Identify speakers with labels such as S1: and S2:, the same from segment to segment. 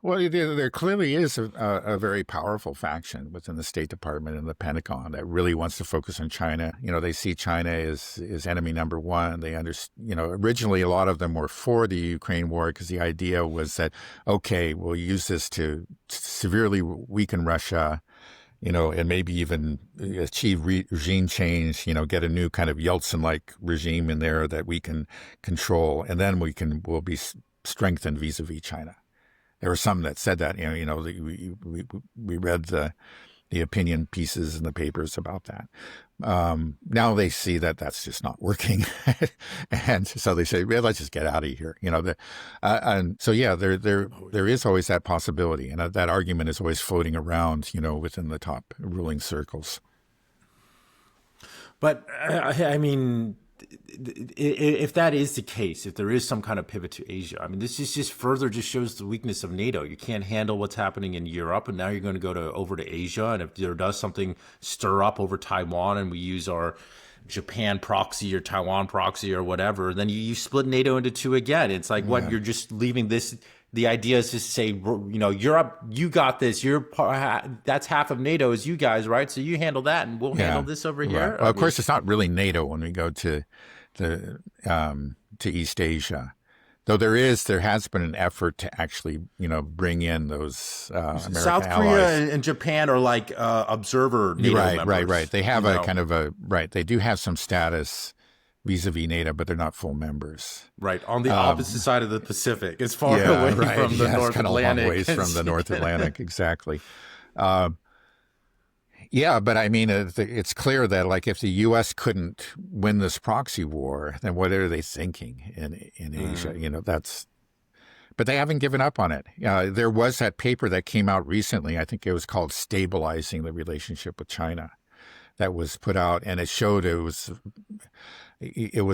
S1: Well, there clearly is a very powerful faction within the State Department and the Pentagon that really wants to focus on China. They see China as enemy number one. They originally a lot of them were for the Ukraine war because the idea was that, okay, we'll use this to severely weaken Russia, and maybe even achieve regime change, get a new kind of Yeltsin-like regime in there that we can control, and then we'll be strengthened vis-a-vis China. There were some that said that, we read the opinion pieces in the papers about that. Now they see that that's just not working. And so they say, well, let's just get out of here. And so, yeah, there is always that possibility. And that argument is always floating around, within the top ruling circles.
S2: But I mean, if that is the case, if there is some kind of pivot to Asia, I mean, this is just further just shows the weakness of NATO. You can't handle what's happening in Europe, and now you're going to go over to Asia. And if there does something stir up over Taiwan, and we use our Japan proxy or Taiwan proxy or whatever, then you split NATO into two again. It's like what you're just leaving this. The idea is just to say, Europe, you got this. That's half of NATO is you guys, right? So you handle that, and we'll handle this over here.
S1: Well, of course, it's not really NATO when we go to East Asia, though there has been an effort to actually, bring in those American
S2: South
S1: allies.
S2: Korea and Japan are like observer NATO members.
S1: Right. They have they do have some status vis-a-vis NATO, but they're not full members.
S2: Right, on the opposite side of the Pacific. It's far away from the North
S1: kind
S2: Atlantic.
S1: Of long ways from the North Atlantic, exactly. But I mean, it's clear that like if the U.S. couldn't win this proxy war, then what are they thinking in Asia? But they haven't given up on it. There was that paper that came out recently. I think it was called "Stabilizing the Relationship with China," that was put out, and it showed it was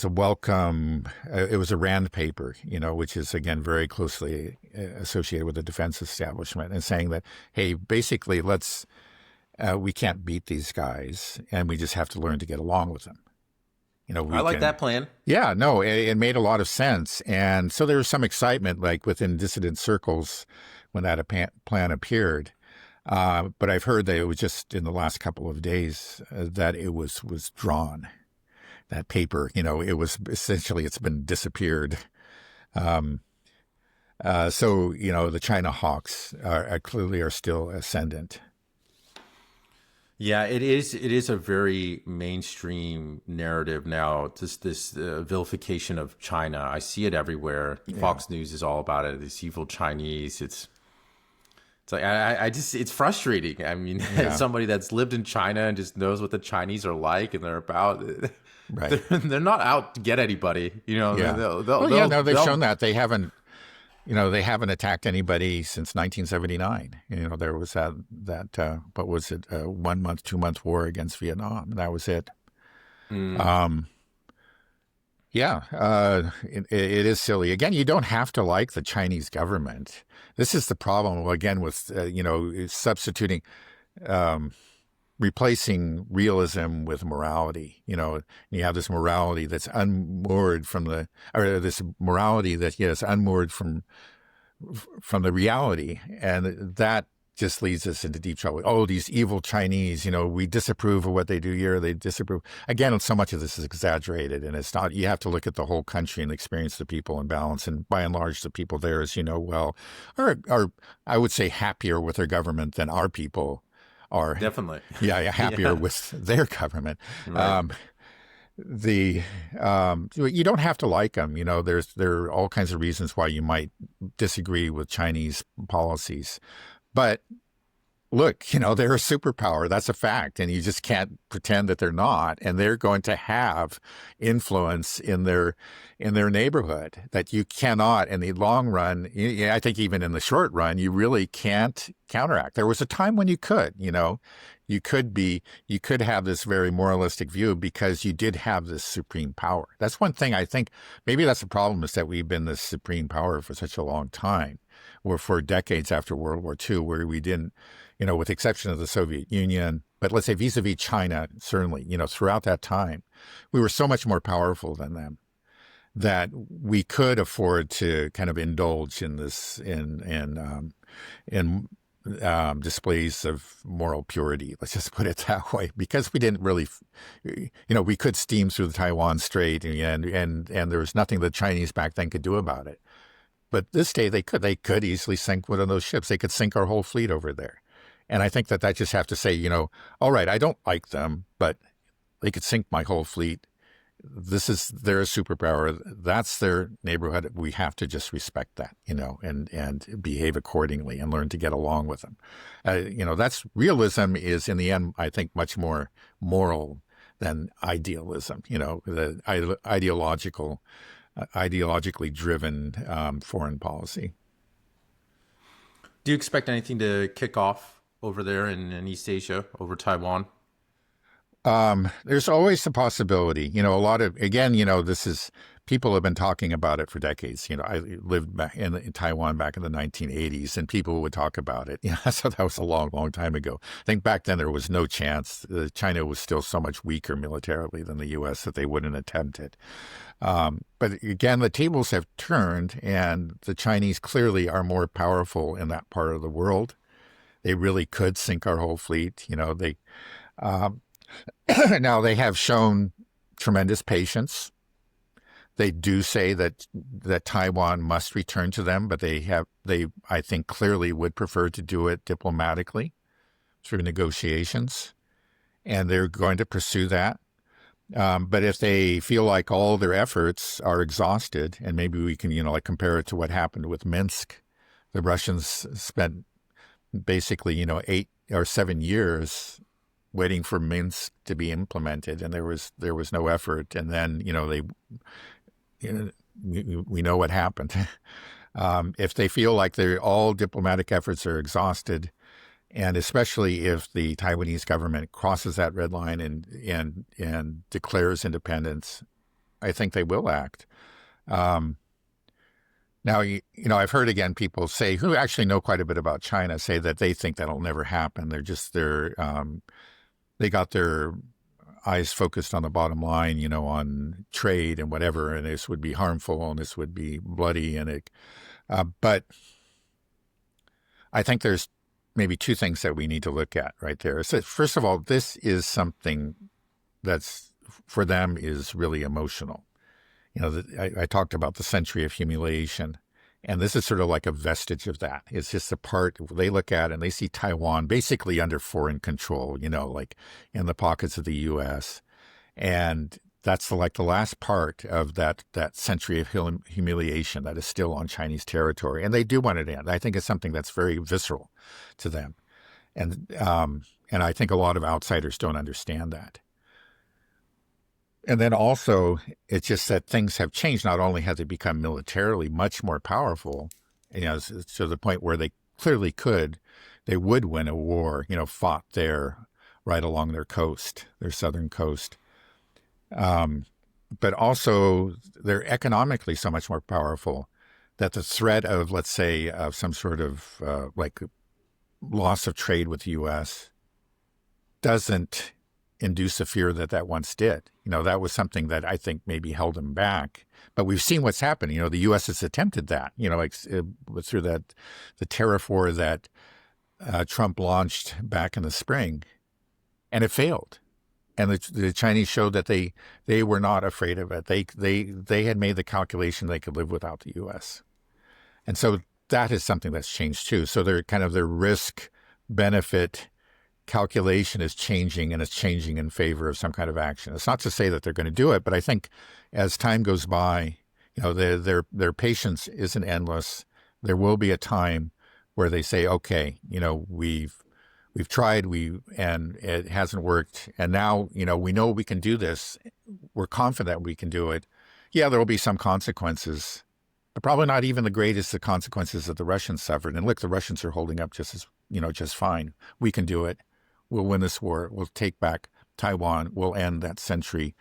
S1: a welcome. It was a Rand paper, which is again very closely associated with the defense establishment, and saying that, hey, basically, we can't beat these guys, and we just have to learn to get along with them.
S2: I like that plan.
S1: Yeah, no, it made a lot of sense, and so there was some excitement, like within dissident circles, when that plan appeared. But I've heard that it was just in the last couple of days that it was withdrawn. That paper, it was essentially it's been disappeared. So the China hawks are clearly still ascendant.
S2: Yeah, it is a very mainstream narrative now. This vilification of China. I see it everywhere. Yeah. Fox News is all about it. This evil Chinese. It's like it's frustrating. I mean, as somebody that's lived in China and just knows what the Chinese are like and they're about.
S1: Right.
S2: They're not out to get anybody. They've
S1: shown that they haven't. They haven't attacked anybody since 1979. There was that what was it, a 1 month, 2 month war against Vietnam. That was it. It is silly. Again, you don't have to like the Chinese government. This is the problem, again, with, substituting, replacing realism with morality. You have this morality that's unmoored from unmoored from the reality. And that just leads us into deep trouble. Oh, these evil Chinese, we disapprove of what they do here. They disapprove. Again, so much of this is exaggerated, and it's not. You have to look at the whole country and experience the people in balance. And by and large, the people there, as are I would say happier with their government than our people are.
S2: Definitely.
S1: Happier with their government.
S2: Right.
S1: You don't have to like them. There are all kinds of reasons why you might disagree with Chinese policies. But look, they're a superpower. That's a fact. And you just can't pretend that they're not. And they're going to have influence in their neighborhood that you cannot, in the long run, I think even in the short run, you really can't counteract. There was a time when you could, you could have this very moralistic view because you did have this supreme power. That's one thing I think maybe that's the problem, is that we've been this supreme power for such a long time. Or for decades after World War II, where we didn't, with the exception of the Soviet Union, but let's say vis-a-vis China, certainly, throughout that time, we were so much more powerful than them that we could afford to kind of indulge in this, in in displays of moral purity. Let's just put it that way, because we didn't really, we could steam through the Taiwan Strait, and there was nothing the Chinese back then could do about it. But this day they could easily sink one of those ships. They could sink our whole fleet over there. And I think that I just have to say, all right, I don't like them, but they could sink my whole fleet. They're a superpower. That's their neighborhood. We have to just respect that, and behave accordingly and learn to get along with them. That's realism is in the end, I think, much more moral than idealism, the ideologically driven foreign policy.
S2: Do you expect anything to kick off over there in East Asia, over Taiwan?
S1: There's always the possibility, a lot of, again, people have been talking about it for decades. I lived back in Taiwan back in the 1980s, and people would talk about it. So that was a long, long time ago. I think back then there was no chance. China was still so much weaker militarily than the U.S. that they wouldn't attempt it. But again, the tables have turned, and the Chinese clearly are more powerful in that part of the world. They really could sink our whole fleet. Now they have shown tremendous patience. They do say that Taiwan must return to them, but they I think clearly would prefer to do it diplomatically through negotiations, and they're going to pursue that. But if they feel like all their efforts are exhausted, and maybe we can compare it to what happened with Minsk, the Russians spent basically 8 or 7 years waiting for Minsk to be implemented, and there was no effort. And then we know what happened. If they feel like all diplomatic efforts are exhausted, and especially if the Taiwanese government crosses that red line and declares independence, I think they will act. Now, I've heard again people say who actually know quite a bit about China say that they think that'll never happen. They got their eyes focused on the bottom line, on trade and whatever, and this would be harmful and this would be bloody, but I think there's maybe two things that we need to look at right there. So first of all, this is something that's for them is really emotional. I talked about the century of humiliation, and this is sort of like a vestige of that. It's just a part they look at and they see Taiwan basically under foreign control, like in the pockets of the U.S. And that's like the last part of that century of humiliation that is still on Chinese territory. And they do want it to end. I think it's something that's very visceral to them. And I think a lot of outsiders don't understand that. And then also, it's just that things have changed. Not only have they become militarily much more powerful, to the point where they clearly they would win a war, fought there right along their coast, their southern coast. But also, they're economically so much more powerful that the threat of, let's say, of some sort of loss of trade with the U.S. doesn't induce the fear that once did. That was something that I think maybe held them back. But we've seen what's happened. The U.S. has attempted that, through the tariff war that Trump launched back in the spring, and it failed. And the Chinese showed that they were not afraid of it. They had made the calculation they could live without the U.S. And so that is something that's changed too. So their risk benefit calculation is changing, and it's changing in favor of some kind of action. It's not to say that they're going to do it, but I think as time goes by, their patience isn't endless. There will be a time where they say, okay, we've tried, and it hasn't worked, and now we know we can do this. We're confident we can do it. Yeah, there will be some consequences, but probably not even the greatest the consequences that the Russians suffered. And look, the Russians are holding up just fine. We can do it. We'll win this war. We'll take back Taiwan. We'll end that century,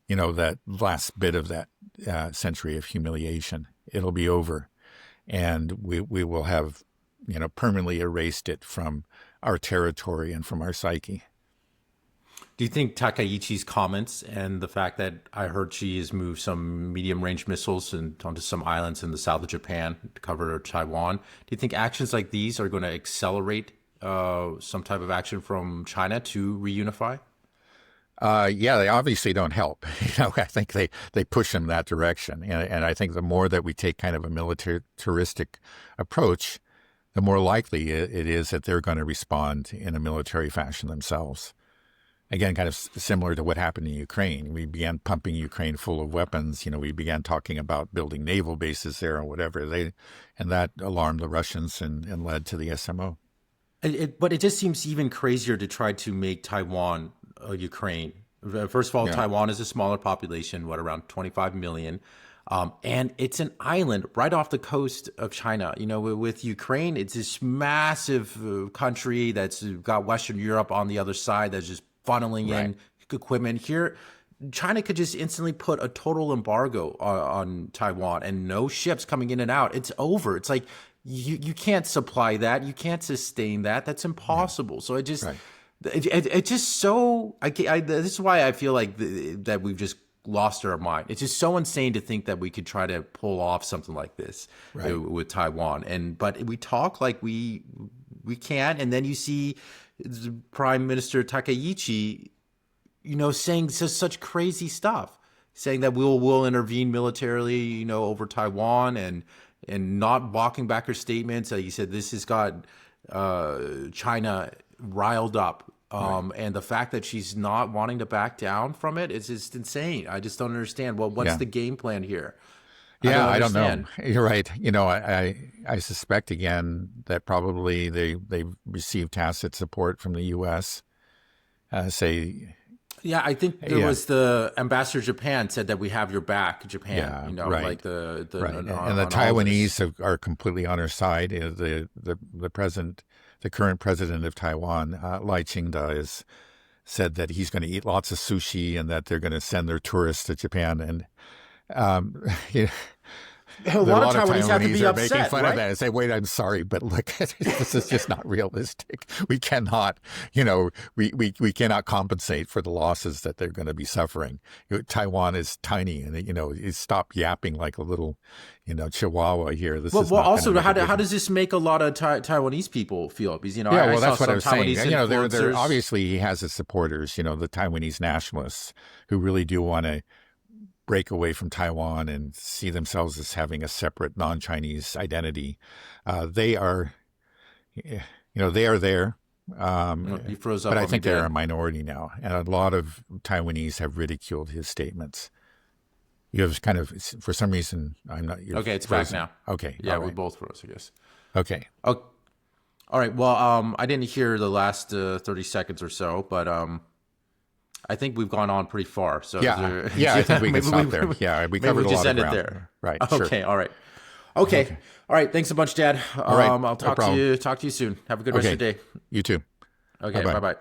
S1: that last bit of that century of humiliation. It'll be over, and we will have, permanently erased it from our territory and from our psyche.
S2: Do you think Takaichi's comments and the fact that I heard she has moved some medium-range missiles onto some islands in the south of Japan to cover Taiwan, do you think actions like these are going to accelerate some type of action from China to reunify?
S1: Yeah, they obviously don't help. I think they push in that direction. And I think the more that we take kind of a militaristic approach, the more likely it is that they're going to respond in a military fashion themselves. Again, kind of similar to what happened in Ukraine. We began pumping Ukraine full of weapons. We began talking about building naval bases there or whatever. And that alarmed the Russians and led to the SMO.
S2: But it just seems even crazier to try to make Taiwan Ukraine. First of all, Taiwan is a smaller population, around 25 million. And it's an island right off the coast of China. With Ukraine, it's this massive country that's got Western Europe on the other side that's just funneling in equipment. Here, China could just instantly put a total embargo on Taiwan and no ships coming in and out. It's over. It's like you can't supply that. You can't sustain that. That's impossible. So it just it's just so. This is why I feel like that we've just lost our mind. It's just so insane to think that we could try to pull off something like this with Taiwan. But we talk like we can, and then you see Prime Minister Takaichi, saying such crazy stuff, saying that we'll intervene militarily, over Taiwan, and not walking back her statements. He said this has got China riled up. And the fact that she's not wanting to back down from it is just insane. I just don't understand. Well, what's the game plan here?
S1: I don't know. You're right. I suspect again that probably they received tacit support from the U.S.
S2: I think there was the ambassador to Japan said that we have your back, Japan. Like the
S1: and the Taiwanese are completely on her side. The current president of Taiwan, Lai Ching-te, has said that he's going to eat lots of sushi and that they're going to send their tourists to Japan. And a lot of Taiwanese have to be upset, making fun of that and say, "Wait, I'm sorry, but look, this is just not realistic. We cannot, we cannot compensate for the losses that they're going to be suffering. Taiwan is tiny, and stop yapping like a little, chihuahua here. This is
S2: also how does this make a lot of Taiwanese people feel? Because
S1: that's what I was saying. They're obviously he has his supporters, the Taiwanese nationalists who really do want to break away from Taiwan and see themselves as having a separate non-Chinese identity. They are there. But I think they're a minority now. And a lot of Taiwanese have ridiculed his statements. You have kind of, for some reason, I'm not.
S2: Okay, it's back now.
S1: Okay.
S2: Yeah, we both froze, I guess.
S1: Okay.
S2: Oh, all right. Well, I didn't hear the last 30 seconds or so, but I think we've gone on pretty far. So
S1: I think we can stop there. Yeah, we covered a lot of ground there. Right.
S2: Okay.
S1: Sure.
S2: All right. Okay. All right. Thanks a bunch, Dad.
S1: All right.
S2: I'll talk to you soon. Have a good rest of your day.
S1: You too.
S2: Okay. Bye-bye.